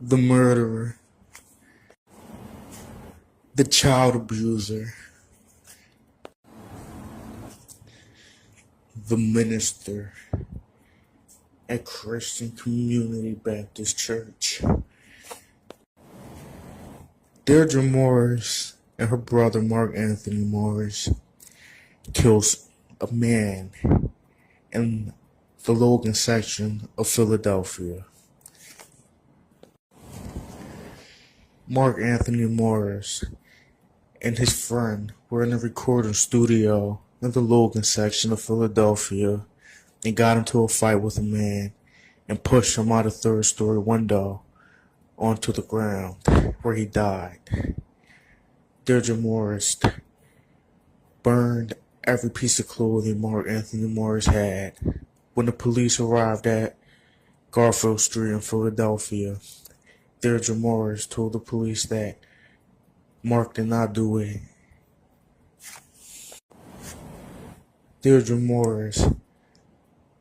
the murderer, the child abuser, the minister at Christian Community Baptist Church. Deirdre Morris and her brother Mark Anthony Morris kills a man in the Logan section of Philadelphia. Mark Anthony Morris and his friend were in a recording studio in the Logan section of Philadelphia and got into a fight with a man and pushed him out a third-story window onto the ground where he died. Deirdre Morris burned every piece of clothing Mark Anthony Morris had. When the police arrived at Garfield Street in Philadelphia, Deirdre Morris told the police that Mark did not do it. Deirdre Morris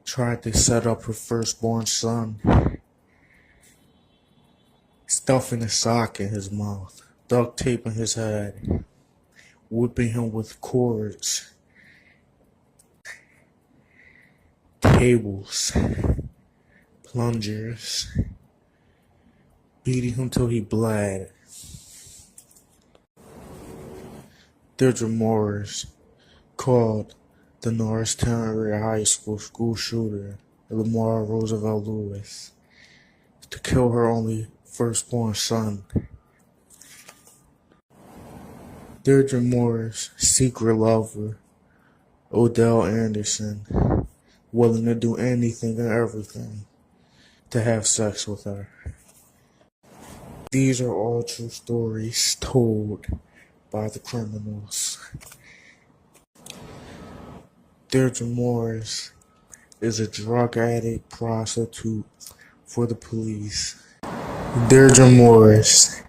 tried to set up her firstborn son, stuffing a sock in his mouth, duct taping his head, whipping him with cords, tables, plungers, beating him till he bled. Deirdre Morris called the Norristown Area High School shooter, Lamar Roosevelt Lewis, to kill her only firstborn son. Deirdre Morris' secret lover, Odell Anderson, willing to do anything and everything to have sex with her. These are all true stories told by the criminals. Deirdre Morris is a drug addict prostitute for the police. Deirdre Morris,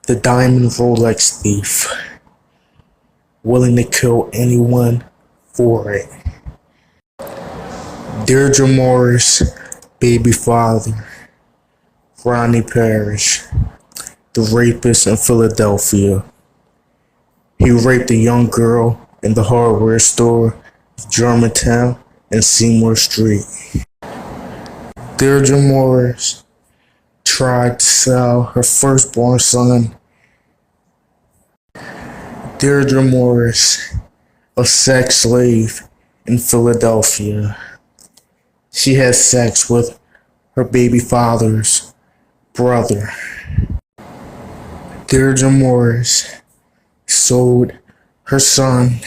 the diamond Rolex thief, willing to kill anyone for it. Deirdre Morris' baby father, Ronnie Parrish, the rapist in Philadelphia. He raped a young girl in the hardware store of Germantown and Seymour Street. Deirdre Morris tried to sell her firstborn son. Deirdre Morris, a sex slave in Philadelphia. She had sex with her baby father's brother. Deirdre Morris sold her son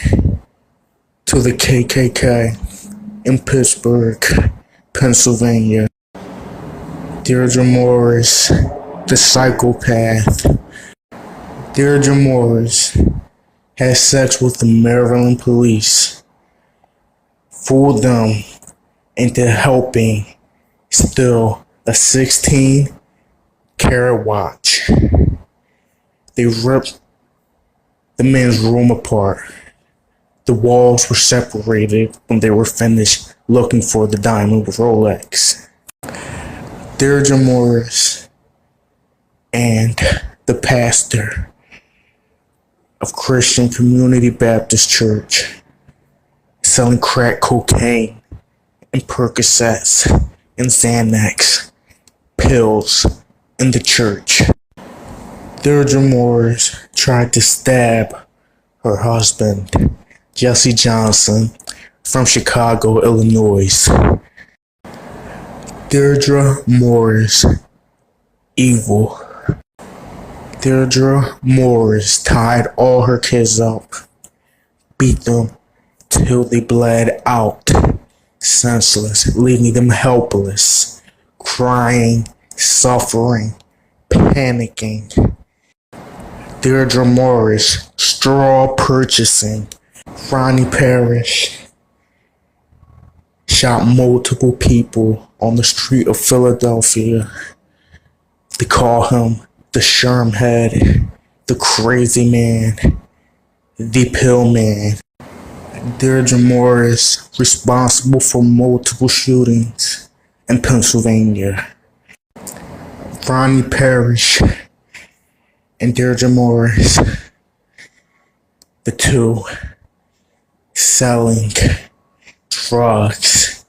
to the KKK in Pittsburgh, Pennsylvania. Deirdre Morris, the psychopath. Deirdre Morris had sex with the Maryland police, fooled them into helping steal a 16-carat watch. They ripped the men's room apart. The walls were separated when they were finished looking for the diamond Rolex. Deirdre Morris and the pastor of Christian Community Baptist Church selling crack cocaine and Percocets and Xanax pills in the church. Deirdre Morris tried to stab her husband, Jesse Johnson, from Chicago, Illinois. Deirdre Morris, evil. Deirdre Morris tied all her kids up, beat them till they bled out, senseless, leaving them helpless, crying, suffering, panicking. Deirdre Morris, straw purchasing. Ronnie Parrish shot multiple people on the street of Philadelphia. They call him the Sherm Head, the Crazy Man, the Pill Man. Deirdre Morris, responsible for multiple shootings in Pennsylvania. Ronnie Parrish and Deirdre Morris, the two selling drugs,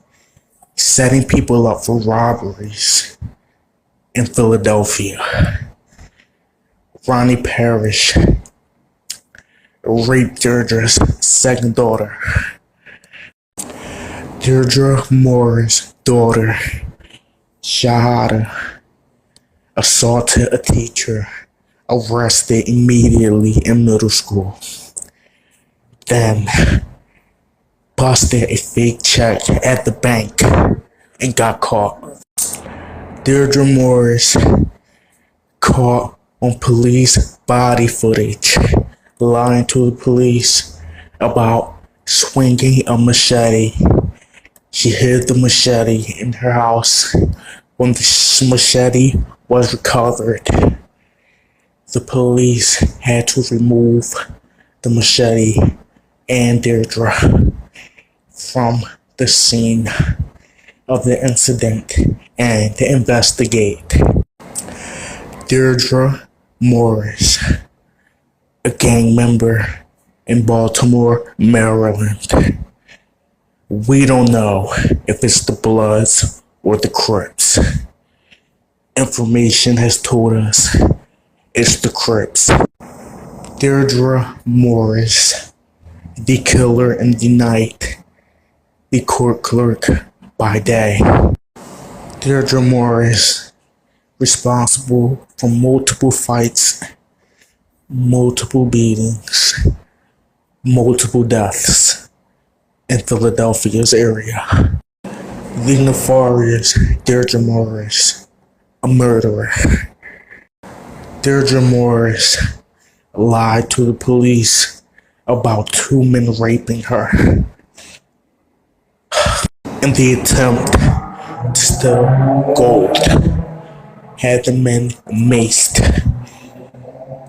setting people up for robberies in Philadelphia. Ronnie Parrish raped Deirdre's second daughter. Deirdre Morris' daughter, Shahada, assaulted a teacher, arrested immediately in middle school. Then busted a fake check at the bank and got caught. Deirdre Morris caught on police body footage, lying to the police about swinging a machete. She hid the machete in her house. When the machete was recovered, the police had to remove the machete and Deirdre from the scene of the incident and to investigate. Deirdre Morris, a gang member in Baltimore, Maryland. We don't know if it's the Bloods or the Crips. Information has told us it's the Crips. Deirdre Morris, the killer in the night, the court clerk by day. Deirdre Morris, responsible for multiple fights, multiple beatings, multiple deaths in Philadelphia's area. The nefarious Deirdre Morris, a murderer. Deirdre Morris lied to the police about two men raping her in the attempt to steal gold. Had the men maced,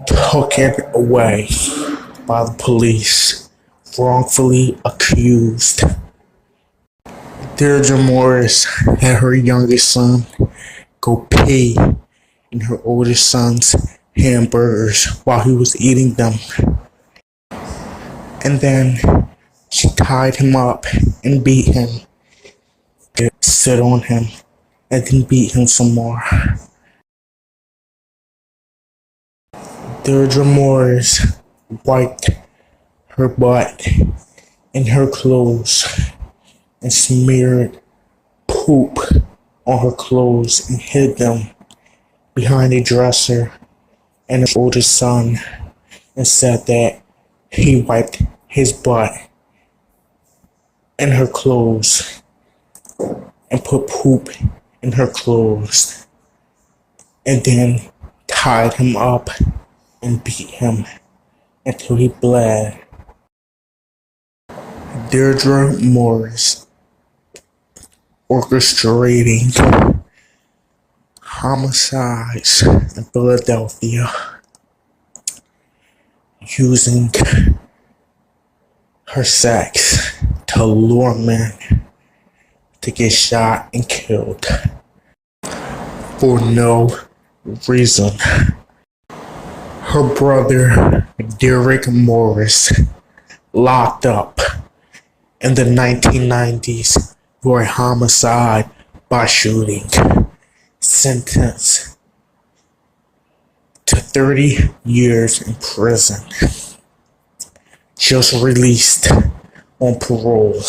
taken away by the police, wrongfully accused. Deirdre Morris had her youngest son go pee in her oldest son's hamburgers while he was eating them. And then she tied him up and beat him, sit on him, and then beat him some more. Deirdre Morris wiped her butt in her clothes and smeared poop on her clothes and hid them behind a dresser and her oldest son, and said that he wiped his butt in her clothes and put poop in her clothes and then tied him up and beat him until he bled. Deirdre Morris orchestrating homicides in Philadelphia using her sex to lure men to get shot and killed for no reason. Her brother, Derek Morris, locked up in the 1990s for a homicide by shooting, sentenced to 30 years in prison, just released on parole.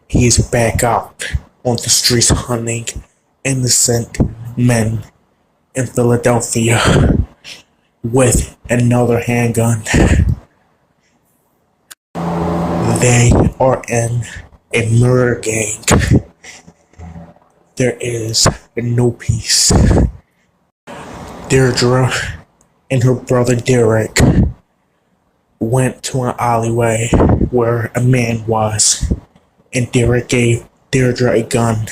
He is back out on the streets hunting innocent men in Philadelphia with another handgun. They are in a murder gang. There is no peace. Deirdre and her brother Derek went to an alleyway where a man was, and Derek gave Deirdre a gun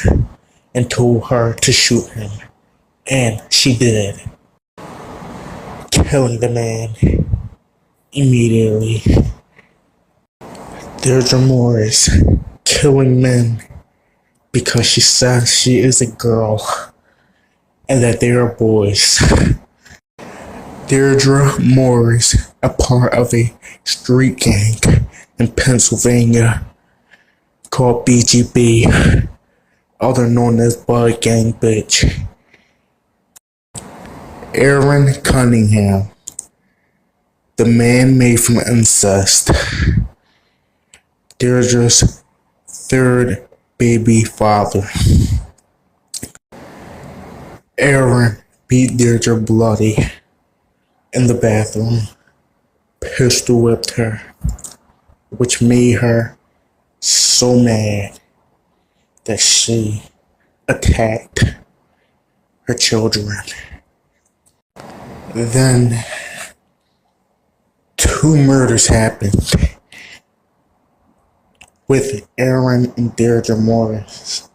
and told her to shoot him, and she did, killing the man immediately. Deirdre Morris killing men because she says she is a girl and that they are boys. Deirdre Morris, a part of a street gang in Pennsylvania called BGB, other known as Bud Gang Bitch. Aaron Cunningham, the man made from incest, Deirdre's third baby father. Aaron beat Deirdre bloody in the bathroom, pistol whipped her, which made her so mad that she attacked her children. Then, 2 murders happened with Aaron and Deirdre Morris.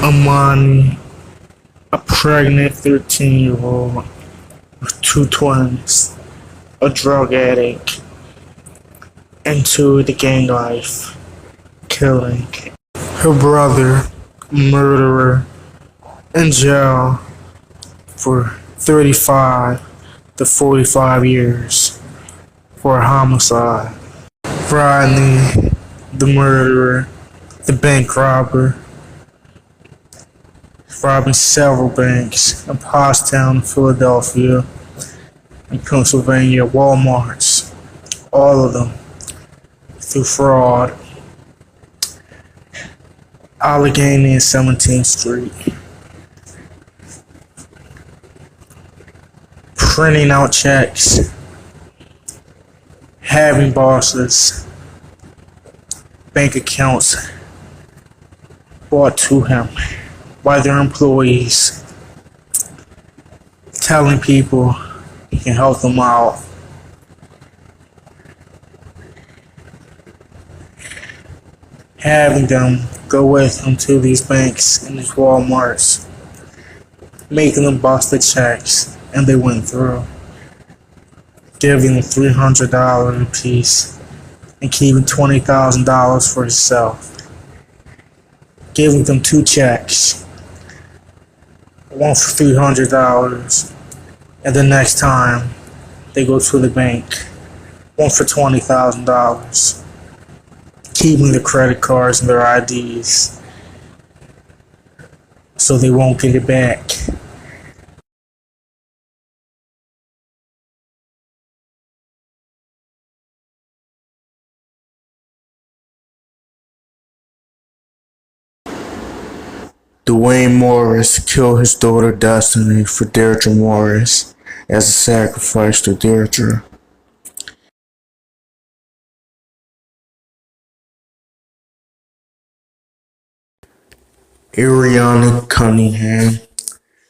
Amani, a pregnant 13-year-old with 2 twins, a drug addict, into the gang life, killing her brother, murderer, in jail for 35 to 45 years for a homicide. Rodney, the murderer, the bank robber, robbing several banks in Pottstown, Philadelphia, and Pennsylvania, Walmarts, all of them through fraud. Allegheny and 17th Street. Printing out checks, having bosses, bank accounts brought to him by their employees, telling people he can help them out. Having them go with him to these banks and these Walmarts, making them bust the checks, and they went through, giving them $300 apiece and keeping $20,000 for himself, giving them 2 checks, one for $300, and the next time they go to the bank, one for $20,000. Keeping the credit cards and their IDs so they won't get it back. Dwayne Morris killed his daughter Destiny for Deirdre Morris as a sacrifice to Deirdre. Ariana Cunningham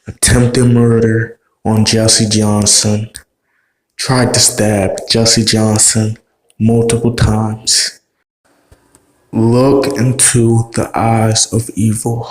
attempted murder on Jesse Johnson. Tried to stab Jesse Johnson multiple times. Look into the eyes of evil.